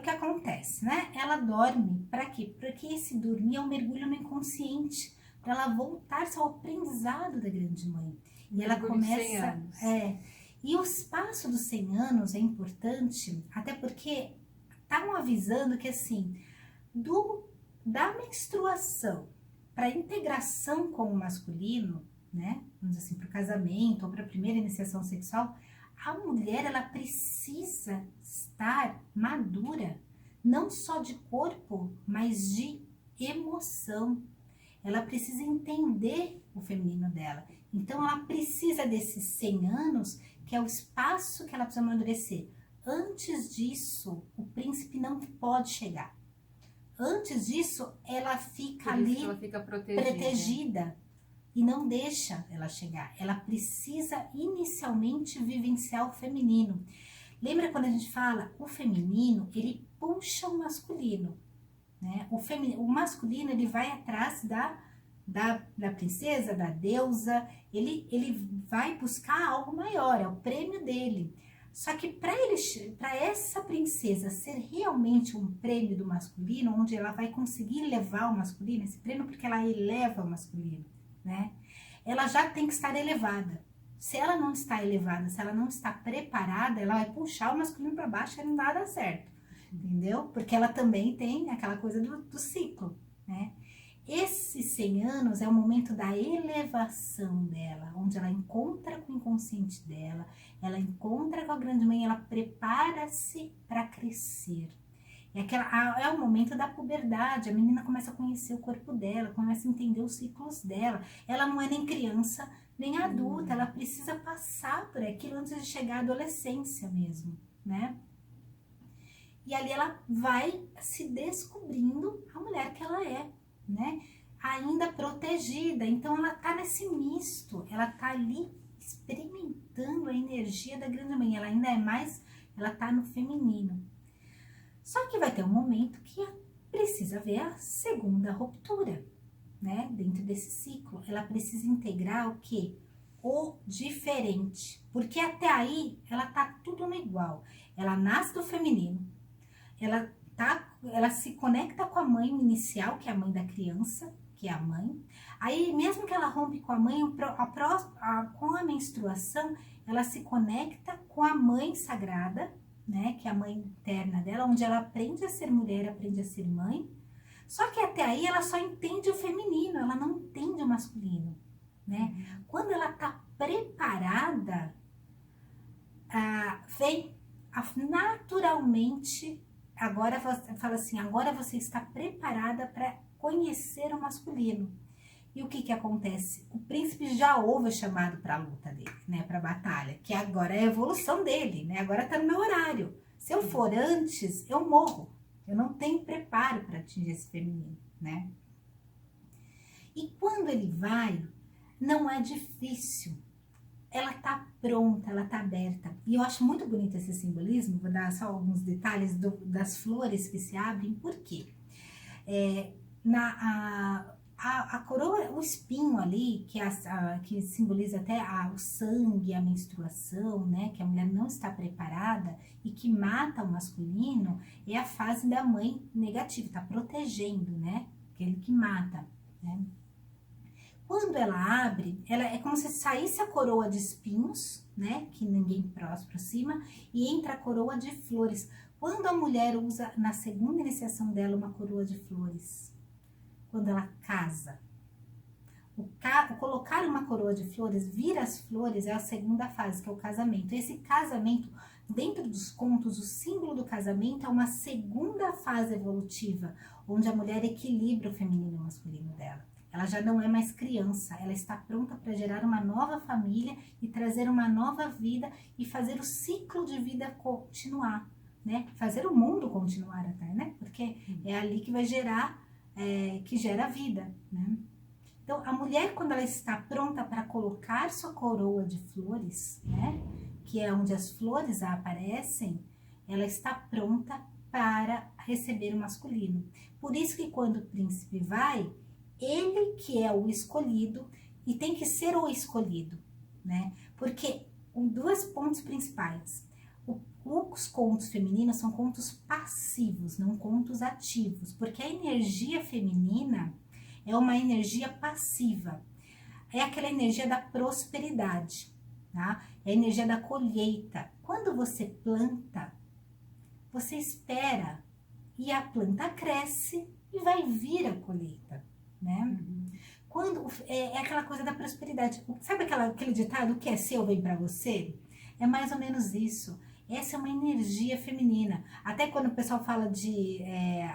acontece, né? Ela dorme, para quê? Porque esse dormir é um mergulho no inconsciente, para ela voltar-se ao aprendizado da grande mãe. E ela começa, e o espaço dos 100 anos é importante, até porque estavam avisando que assim, da menstruação para a integração com o masculino, né? Vamos dizer assim, para o casamento ou para a primeira iniciação sexual, a mulher ela precisa estar madura, não só de corpo, mas de emoção. Ela precisa entender o feminino dela. Então, ela precisa desses 100 anos, que é o espaço que ela precisa amadurecer. Antes disso, o príncipe não pode chegar. Antes disso, ela fica ali ela fica protegida. E não deixa ela chegar. Ela precisa inicialmente vivenciar o feminino. Lembra quando a gente fala o feminino, ele puxa o masculino, né? O masculino, ele vai atrás da princesa, da deusa, ele vai buscar algo maior, é o prêmio dele. Só que para essa princesa ser realmente um prêmio do masculino, onde ela vai conseguir levar o masculino, esse prêmio porque ela eleva o masculino, né? Ela já tem que estar elevada. Se ela não está elevada, se ela não está preparada, ela vai puxar o masculino para baixo e não vai dar certo, entendeu? Porque ela também tem aquela coisa do ciclo, né? Esses 100 anos é o momento da elevação dela, onde ela encontra com o inconsciente dela, ela encontra com a grande mãe, ela prepara-se para crescer. É o momento da puberdade, a menina começa a conhecer o corpo dela, começa a entender os ciclos dela. Ela não é nem criança, nem adulta, ela precisa passar por aquilo antes de chegar à adolescência mesmo, né? E ali ela vai se descobrindo a mulher que ela é, né? Ainda protegida, então ela tá nesse misto, ela tá ali experimentando a energia da grande mãe, ela ainda é mais, ela tá no feminino. Só que vai ter um momento que precisa ver a segunda ruptura, né? Dentro desse ciclo, ela precisa integrar o quê? o diferente, porque até aí ela tá tudo no igual. Ela nasce do feminino, ela se conecta com a mãe inicial, que é a mãe da criança, que é a mãe. Aí, mesmo que ela rompe com a mãe, com a menstruação, ela se conecta com a mãe sagrada, né, que é a mãe interna dela, onde ela aprende a ser mulher, aprende a ser mãe. Só que até aí ela só entende o feminino, ela não entende o masculino, né? Quando ela tá preparada, vem naturalmente. Agora fala assim, agora você está preparada para conhecer o masculino. E o que acontece? O príncipe já ouve o chamado para a luta dele, né, para a batalha, que agora é a evolução dele, né? Agora está no meu horário. Se eu for antes, eu morro. Eu não tenho preparo para atingir esse feminino, né? E quando ele vai, não é difícil. Ela tá pronta, ela tá aberta. E eu acho muito bonito esse simbolismo, vou dar só alguns detalhes das flores que se abrem, por quê? A coroa, o espinho ali, que simboliza até o sangue, a menstruação, né? Que a mulher não está preparada e que mata o masculino, é a fase da mãe negativa, tá protegendo, né? Aquele que mata, né? Quando ela abre, ela é como se saísse a coroa de espinhos, né? Que ninguém aproxima, e entra a coroa de flores. Quando a mulher usa, na segunda iniciação dela, uma coroa de flores, quando ela casa, colocar uma coroa de flores, vir as flores, é a segunda fase, que é o casamento. Esse casamento, dentro dos contos, o símbolo do casamento é uma segunda fase evolutiva, onde a mulher equilibra o feminino e o masculino dela. Ela já não é mais criança, ela está pronta para gerar uma nova família e trazer uma nova vida e fazer o ciclo de vida continuar, né? Fazer o mundo continuar até, né? Porque é ali que vai gerar, que gera vida, né? Então, a mulher, quando ela está pronta para colocar sua coroa de flores, né? Que é onde as flores aparecem, ela está pronta para receber o masculino. Por isso que quando o príncipe vai, ele que é o escolhido, e tem que ser o escolhido, né? Porque dois pontos principais. Os contos femininos são contos passivos, não contos ativos, porque a energia feminina é uma energia passiva. É aquela energia da prosperidade, tá? É a energia da colheita. Quando você planta, você espera e a planta cresce e vai vir a colheita, né? Quando é aquela coisa da prosperidade. Sabe aquele ditado, o que é seu vem para você? É mais ou menos isso. Essa é uma energia feminina. Até quando o pessoal fala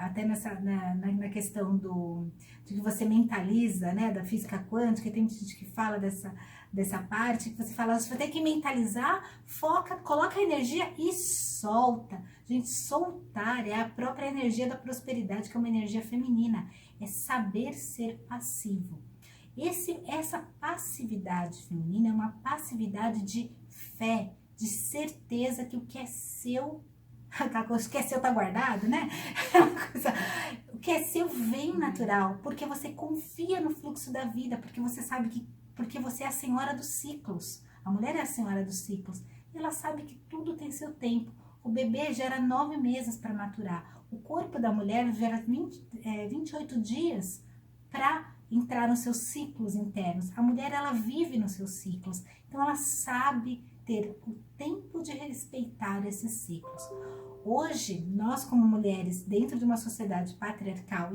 até na questão de que você mentaliza, né, da física quântica, tem gente que fala dessa parte, que você fala, você vai ter que mentalizar, foca, coloca a energia e solta. Gente, soltar é a própria energia da prosperidade, que é uma energia feminina. É saber ser passivo. Essa passividade feminina é uma passividade de fé, de certeza que o que é seu, o que é seu tá guardado, né? O que é seu vem natural, porque você confia no fluxo da vida, porque você sabe porque você é a senhora dos ciclos. A mulher é a senhora dos ciclos. E ela sabe que tudo tem seu tempo. O bebê gera 9 meses para maturar. O corpo da mulher gera 28 dias para entrar nos seus ciclos internos. A mulher, ela vive nos seus ciclos. Então, ela sabe ter o tempo de respeitar esses ciclos. Hoje, nós como mulheres, dentro de uma sociedade patriarcal,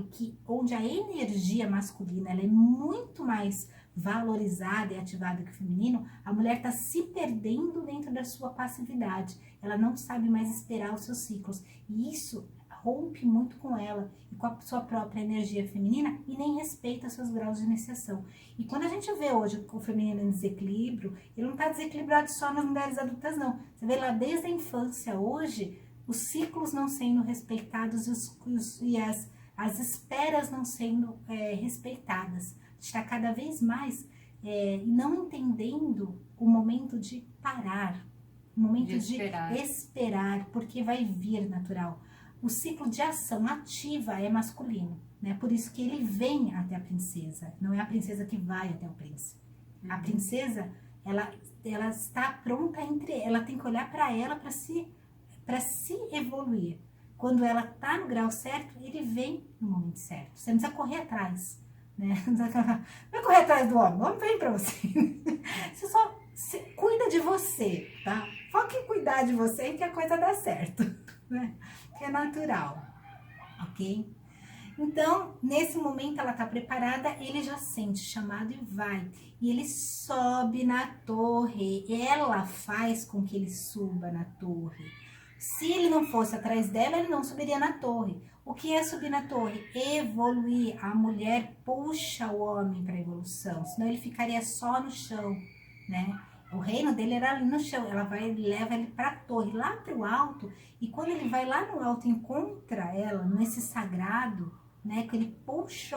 onde a energia masculina ela é muito mais valorizada e ativada que o feminino, a mulher está se perdendo dentro da sua passividade. Ela não sabe mais esperar os seus ciclos. E isso rompe muito com ela e com a sua própria energia feminina e nem respeita seus graus de iniciação. E quando a gente vê hoje o feminino em desequilíbrio, ele não está desequilibrado só nas mulheres adultas, não. Você vê lá desde a infância hoje, os ciclos não sendo respeitados e as esperas não sendo respeitadas. A gente está cada vez mais não entendendo o momento de parar, o momento de esperar, porque vai vir natural. O ciclo de ação ativa é masculino, né? Por isso que ele vem até a princesa, não é a princesa que vai até o príncipe. A princesa, ela está pronta ela tem que olhar para ela para se evoluir. Quando ela está no grau certo, ele vem no momento certo. Você não precisa correr atrás, né? Não vai correr atrás do homem, o homem vem para você. Você só cuida de você, tá? Foca em cuidar de você e que a coisa dá certo, né? Que é natural, ok? Então, nesse momento ela tá preparada, ele já sente chamado e vai. E ele sobe na torre, ela faz com que ele suba na torre. Se ele não fosse atrás dela, ele não subiria na torre. O que é subir na torre? Evoluir. A mulher puxa o homem para evolução, senão ele ficaria só no chão, né? O reino dele era ali no chão, ela vai e leva ele para a torre, lá para o alto. E quando ele vai lá no alto, encontra ela nesse sagrado, né? Que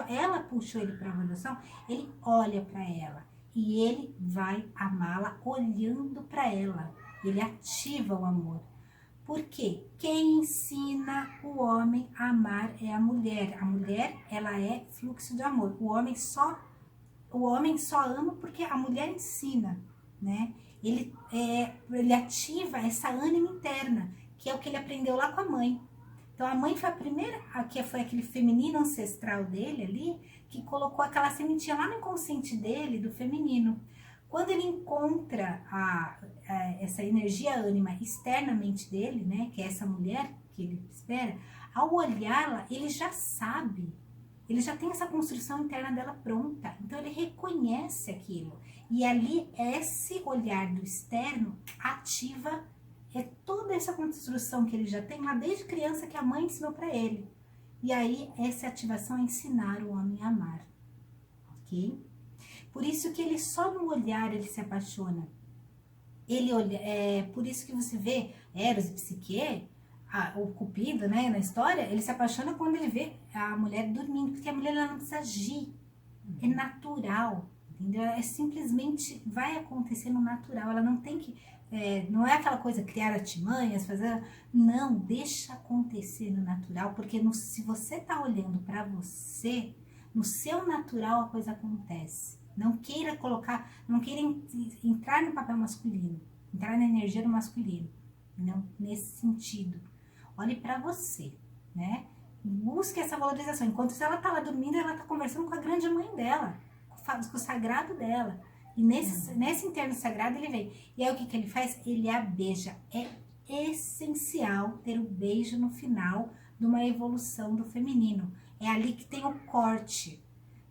ela puxou ele para a evolução, ele olha para ela e ele vai amá-la olhando para ela. Ele ativa o amor. Por quê? Quem ensina o homem a amar é a mulher. A mulher, ela é fluxo de amor. O homem só ama porque a mulher ensina, né? Ele ativa essa ânima interna, que é o que ele aprendeu lá com a mãe. Então a mãe foi a primeira, que foi aquele feminino ancestral dele ali, que colocou aquela sementinha lá no inconsciente dele, do feminino. Quando ele encontra essa energia ânima externamente dele, né, que é essa mulher que ele espera, ao olhá-la, ele já sabe, ele já tem essa construção interna dela pronta. Então ele reconhece aquilo. E ali, esse olhar do externo ativa toda essa construção que ele já tem lá desde criança, que a mãe ensinou para ele. E aí, essa ativação é ensinar o homem a amar. Ok? Por isso que ele só no olhar ele se apaixona. Por isso que você vê Eros e Psique, o Cupido, né, na história, ele se apaixona quando ele vê a mulher dormindo, porque a mulher ela não precisa agir. É natural, entendeu? Simplesmente vai acontecer no natural. Ela não tem que... não é aquela coisa, criar artimanhas, fazer... Não, deixa acontecer no natural, porque se você tá olhando para você, no seu natural a coisa acontece. Não queira entrar no papel masculino, entrar na energia do masculino, não, nesse sentido. Olhe para você, né? Busque essa valorização. Enquanto ela tá lá dormindo, ela tá conversando com a grande mãe dela, com o sagrado dela. E nesse interno sagrado ele vem. E aí o que ele faz? Ele a beija. É essencial ter o beijo no final de uma evolução do feminino. É ali que tem o corte.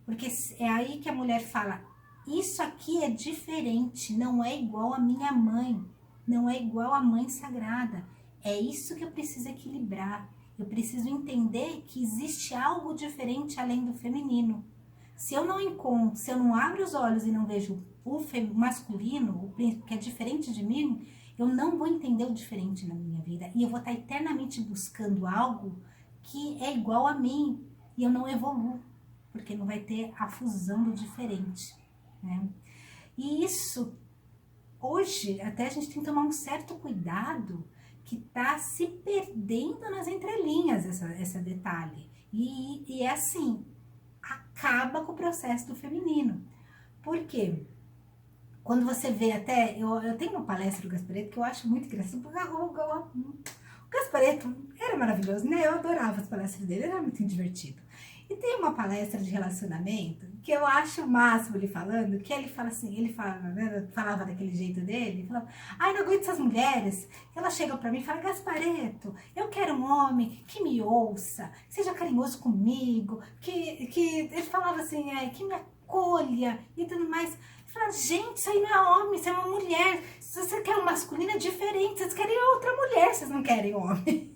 Porque é aí que a mulher fala, isso aqui é diferente, não é igual a minha mãe, não é igual à mãe sagrada. É isso que eu preciso equilibrar. Eu preciso entender que existe algo diferente além do feminino. Se eu não abro os olhos e não vejo o masculino, que é diferente de mim, eu não vou entender o diferente na minha vida. E eu vou estar eternamente buscando algo que é igual a mim e eu não evoluo. Porque não vai ter a fusão do diferente, né? E isso, hoje, até a gente tem que tomar um certo cuidado, que tá se perdendo nas entrelinhas esse detalhe. E é assim, acaba com o processo do feminino. Por quê? Quando você vê até, eu tenho uma palestra do Gasparetto que eu acho muito engraçado, porque o Gasparetto era maravilhoso, né? Eu adorava as palestras dele, era muito divertido. E tem uma palestra de relacionamento que eu acho o máximo ele falando, que ele fala assim, falava daquele jeito dele, ele falava, ai, não aguento essas mulheres, elas chegam pra mim e falam, Gasparetto, eu quero um homem que me ouça, que seja carinhoso comigo, que ele falava assim, que me acolha e tudo mais. Eu falava, gente, isso aí não é homem, isso é uma mulher, se você quer um masculino é diferente, vocês querem outra mulher, vocês não querem homem.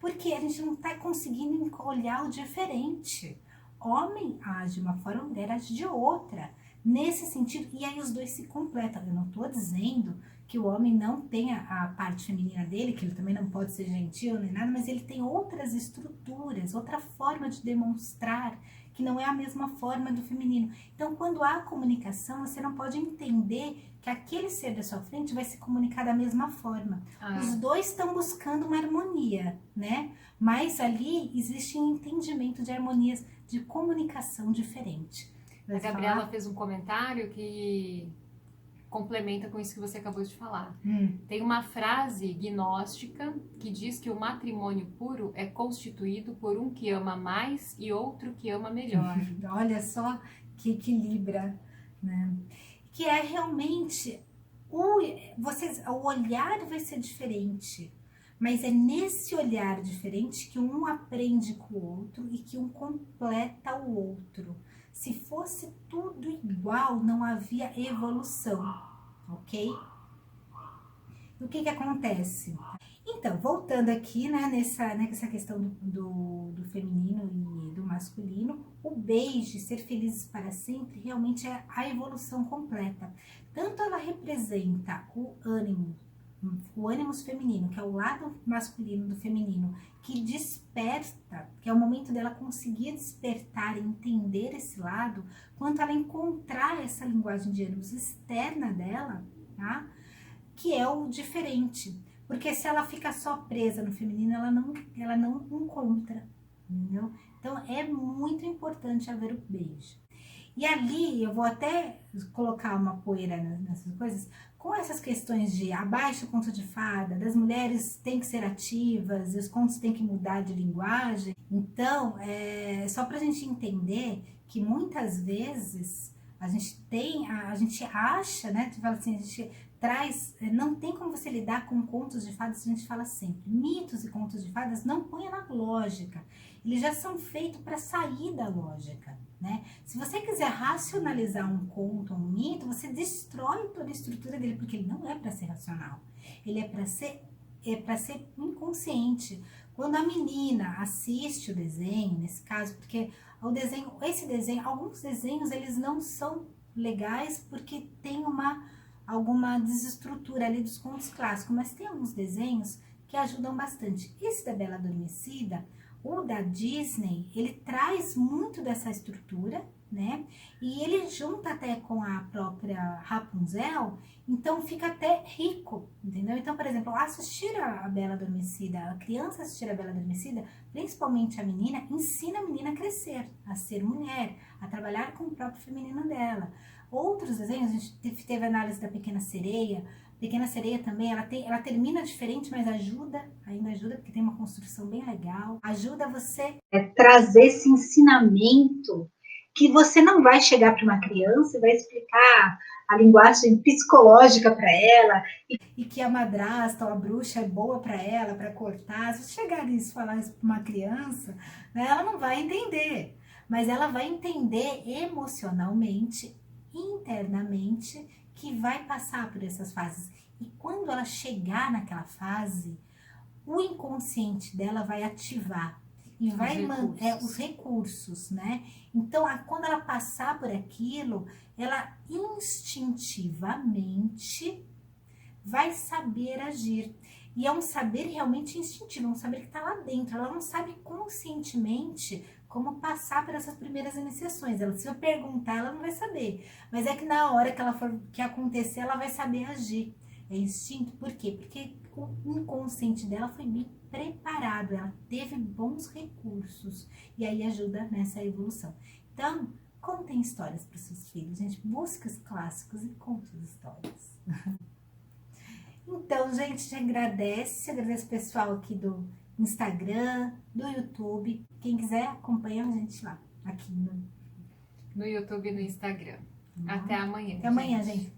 Porque a gente não está conseguindo olhar o diferente. Homem age de uma forma, mulher age de outra. Nesse sentido, e aí os dois se completam. Eu não estou dizendo que o homem não tenha a parte feminina dele, que ele também não pode ser gentil nem nada, mas ele tem outras estruturas, outra forma de demonstrar, que não é a mesma forma do feminino. Então, quando há comunicação, você não pode entender que aquele ser da sua frente vai se comunicar da mesma forma. Os dois estão buscando uma harmonia, né? Mas ali existe um entendimento de harmonias, de comunicação diferente. A Gabriela fez um comentário que complementa com isso que você acabou de falar. Tem uma frase gnóstica que diz que o matrimônio puro é constituído por um que ama mais e outro que ama melhor. Olha só que equilibra, né? Que é realmente o olhar vai ser diferente, mas é nesse olhar diferente que um aprende com o outro e que um completa o outro. Se fosse tudo igual, não havia evolução, ok? O que acontece? Então, voltando aqui, né, nessa questão do feminino e do masculino, o beijo, ser felizes para sempre, realmente é a evolução completa. Tanto ela representa o ânimos feminino, que é o lado masculino do feminino, que desperta, que é o momento dela conseguir despertar e entender esse lado, quanto ela encontrar essa linguagem de ânimos externa dela, tá? Que é o diferente. Porque se ela fica só presa no feminino, ela não encontra, entendeu? Então, é muito importante haver o beijo. E ali, eu vou até colocar uma poeira nessas coisas, com essas questões de abaixo o conto de fada, das mulheres têm que ser ativas, e os contos têm que mudar de linguagem. Então, só pra gente entender que muitas vezes a gente acha, né? Tu fala assim, a gente não tem como você lidar com contos de fadas, a gente fala sempre, mitos e contos de fadas não põe na lógica, eles já são feitos para sair da lógica, né? Se você quiser racionalizar um conto, um mito, você destrói toda a estrutura dele, porque ele não é para ser racional, ele é para ser inconsciente. Quando a menina assiste o desenho, nesse caso, porque alguns desenhos eles não são legais porque tem alguma desestrutura ali dos contos clássicos, mas tem alguns desenhos que ajudam bastante. Esse da Bela Adormecida, o da Disney, ele traz muito dessa estrutura, né? E ele junta até com a própria Rapunzel, então fica até rico, entendeu? Então, por exemplo, assistir a Bela Adormecida, a criança assistir a Bela Adormecida, principalmente a menina, ensina a menina a crescer, a ser mulher, a trabalhar com o próprio feminino dela. Outros desenhos, a gente teve a análise da Pequena Sereia. Pequena Sereia também, ela termina diferente, mas ainda ajuda, porque tem uma construção bem legal. Ajuda você a trazer esse ensinamento que você não vai chegar para uma criança e vai explicar a linguagem psicológica para ela e que a madrasta ou a bruxa é boa para ela, para cortar. Se você chegar nisso e falar isso para uma criança, né, ela não vai entender, mas ela vai entender emocionalmente, internamente, que vai passar por essas fases. E quando ela chegar naquela fase, o inconsciente dela vai ativar e vai manter os recursos, né? Então, quando ela passar por aquilo, ela instintivamente vai saber agir. E é um saber realmente instintivo, é um saber que está lá dentro. Ela não sabe conscientemente como passar por essas primeiras iniciações. Se eu perguntar, ela não vai saber. Mas é que na hora que acontecer, ela vai saber agir. É instinto. Por quê? Porque o inconsciente dela foi bem preparado. Ela teve bons recursos. E aí ajuda nessa evolução. Então, contem histórias para os seus filhos. Gente, busca os clássicos e conte as histórias. Então, gente, agradeço o pessoal aqui do Instagram, do YouTube. Quem quiser, acompanha a gente lá, aqui no YouTube e no Instagram. Até amanhã. Até amanhã, gente.